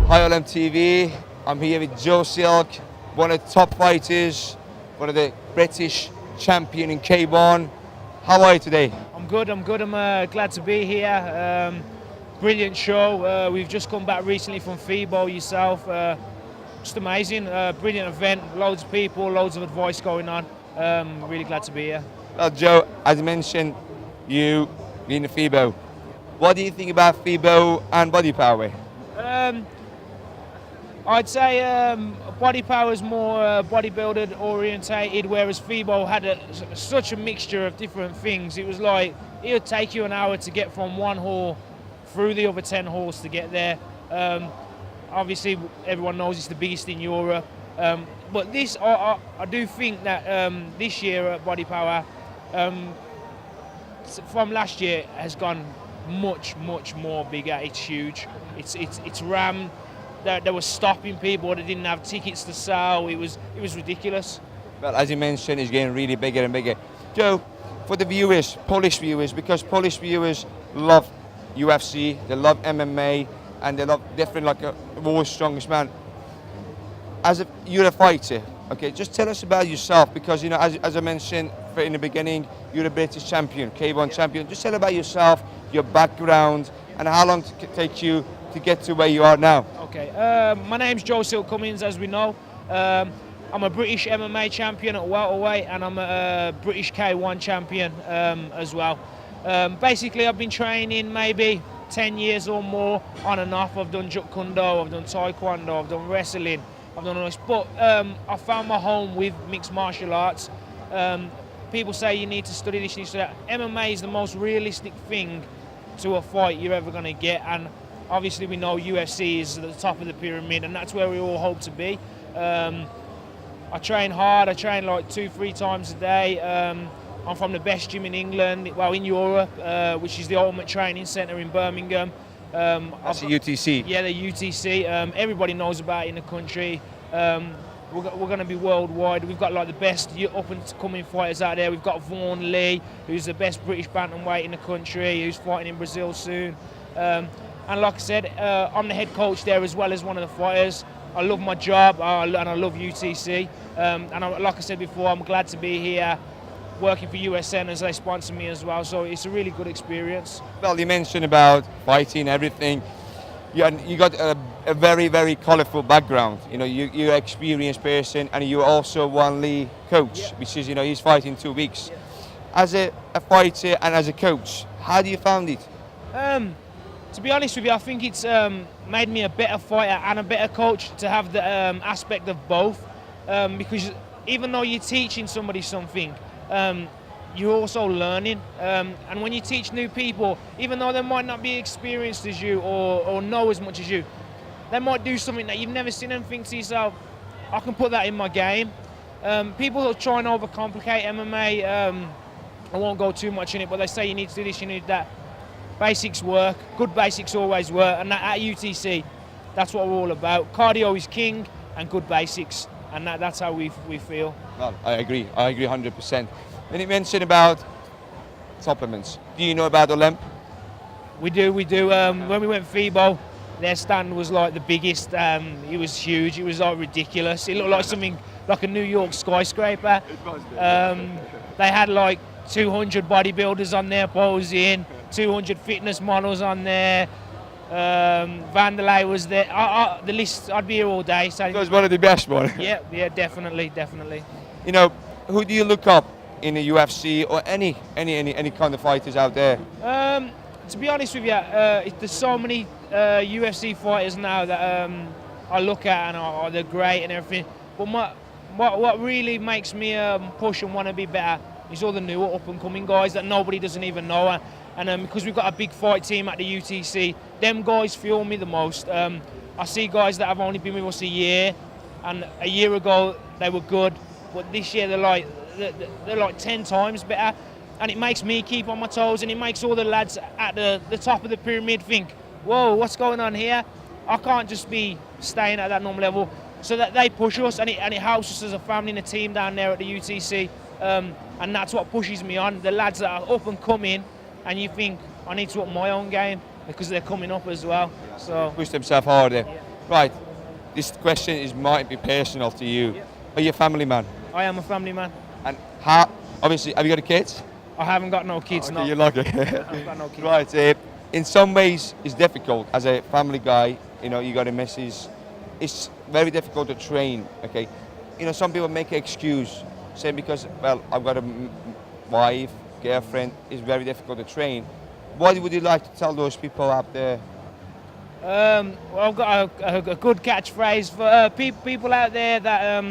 Hi Olimp TV, I'm here with Joe Silk, one of the top fighters, one of the British champion in K1. How are you today? I'm good, I'm glad to be here. Brilliant show. We've just come back recently from FIBO yourself. Just amazing, brilliant event, loads of people, loads of advice going on. Really glad to be here. Well, Joe, as you mentioned, you being the FIBO. What do you think about FIBO and body power? I'd say body power is more bodybuilder orientated, whereas FIBO had such a mixture of different things. It was like it would take you an hour to get from one hall through the other 10 halls to get there. Obviously, everyone knows it's the biggest in Europe. But this, I do think that this year at Body Power, from last year, has gone much more bigger. It's huge. It's rammed. They were stopping people that didn't have tickets to sell. It was ridiculous. Well, as you mentioned, it's getting really bigger and bigger. Joe, for the viewers, Polish viewers, because Polish viewers love UFC, they love MMA, and they love different, like a world's strongest man. You're a fighter, okay? Just tell us about yourself, because you know, as I mentioned in the beginning, you're a British champion, K1 champion. Just tell about yourself, your background, and how long it take you to get to where you are now. Okay, my name's Joe Cummins, as we know. I'm a British MMA champion at welterweight, and I'm a British K1 champion as well. Basically, I've been training maybe 10 years or more on and off. I've done Jeet Kune Do, I've done Taekwondo, I've done wrestling, I've done all this. But I found my home with mixed martial arts. People say you need to study this, you need to study that. MMA is the most realistic thing to a fight you're ever going to get, and obviously we know UFC is at the top of the pyramid, and that's where we all hope to be. I train hard, I train like 2-3 times a day. I'm from the best gym in England, well in Europe, which is the Ultimate Training Centre in Birmingham. That's the UTC? Yeah, the UTC. Everybody knows about it in the country. We're going to be worldwide. We've got like the best up-and-coming fighters out there. We've got Vaughan Lee, who's the best British bantamweight in the country, who's fighting in Brazil soon. And like I said, I'm the head coach there as well as one of the fighters. I love my job and I love UTC. Like I said before, I'm glad to be here working for USN as they sponsor me as well. So it's a really good experience. Well, you mentioned about fighting, everything. You got a very colourful background. You know, you're an experienced person, and you're also one Lee coach, yeah. Which is, you know, he's fighting 2 weeks. Yeah. As a fighter and as a coach, how do you find it? To be honest with you, I think it's made me a better fighter and a better coach to have the aspect of both. Because even though you're teaching somebody something, you're also learning. And when you teach new people, even though they might not be experienced as you or know as much as you, they might do something that you've never seen and think to yourself, I can put that in my game. People will try and overcomplicate MMA. I won't go too much in it, but they say you need to do this, you need that. Basics work, good basics always work, and at UTC, that's what we're all about. Cardio is king, and good basics, and that's how we feel. Well, I agree 100%. When you mentioned about supplements, do you know about Olimp? We do. When we went FIBO, their stand was like the biggest. It was huge. It was like ridiculous. It looked like something like a New York skyscraper. It was. They had like 200 bodybuilders on there posing, 200 fitness models on there. Vanderlei was there. The list, I'd be here all day. So it was one of the best ones. Yeah, definitely. You know, who do you look up in the UFC or any kind of fighters out there? To be honest with you, there's so many UFC fighters now that I look at and they're great and everything. But what really makes me push and want to be better is all the new up-and-coming guys that nobody doesn't even know. And because we've got a big fight team at the UTC, them guys fuel me the most. I see guys that have only been with us a year, and a year ago they were good, but this year they're like 10 times better. And it makes me keep on my toes, and it makes all the lads at the top of the pyramid think, whoa, what's going on here? I can't just be staying at that normal level. So that they push us, and it helps us as a family and a team down there at the UTC. And that's what pushes me on. The lads that are up and coming, and you think, I need to up my own game because they're coming up as well. So push themselves harder. Right, this question might be personal to you. Yeah. Are you a family man? I am a family man. And how, obviously, have you got kids? I haven't got no kids. Okay, no. you're lucky. I've got no kids. Right, in some ways it's difficult as a family guy, you know, you got a missus. It's very difficult to train, okay? You know, some people make an excuse, saying because, well, I've got a wife, girlfriend, it's very difficult to train. What would you like to tell those people out there? Well, I've got a good catchphrase for people out there that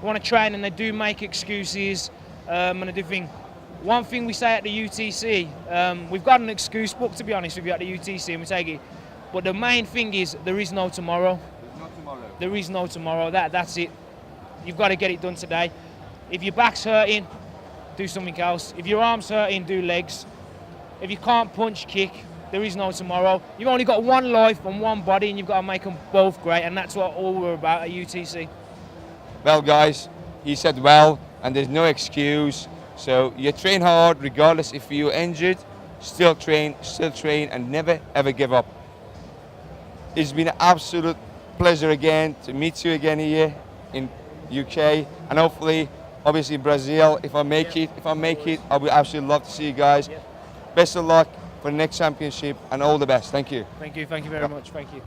want to train and they do make excuses and they do think. One thing we say at the UTC, we've got an excuse book, to be honest with you, at the UTC, and we take it. But the main thing is there is no tomorrow. There's no tomorrow. There is no tomorrow. That's it. You've got to get it done today. If your back's hurting, do something else. If your arm's hurting, do legs. If you can't punch, kick. There is no tomorrow. You've only got one life and one body, and you've got to make them both great, and that's what all we're about at UTC. Well, guys, he said well, and there's no excuse. So you train hard, regardless if you're injured, still train, and never ever give up. It's been an absolute pleasure again to meet you again here in UK, and hopefully, obviously Brazil. If I make it, I would absolutely love to see you guys. Best of luck for the next championship, and all the best. Thank you. Thank you very much. Thank you.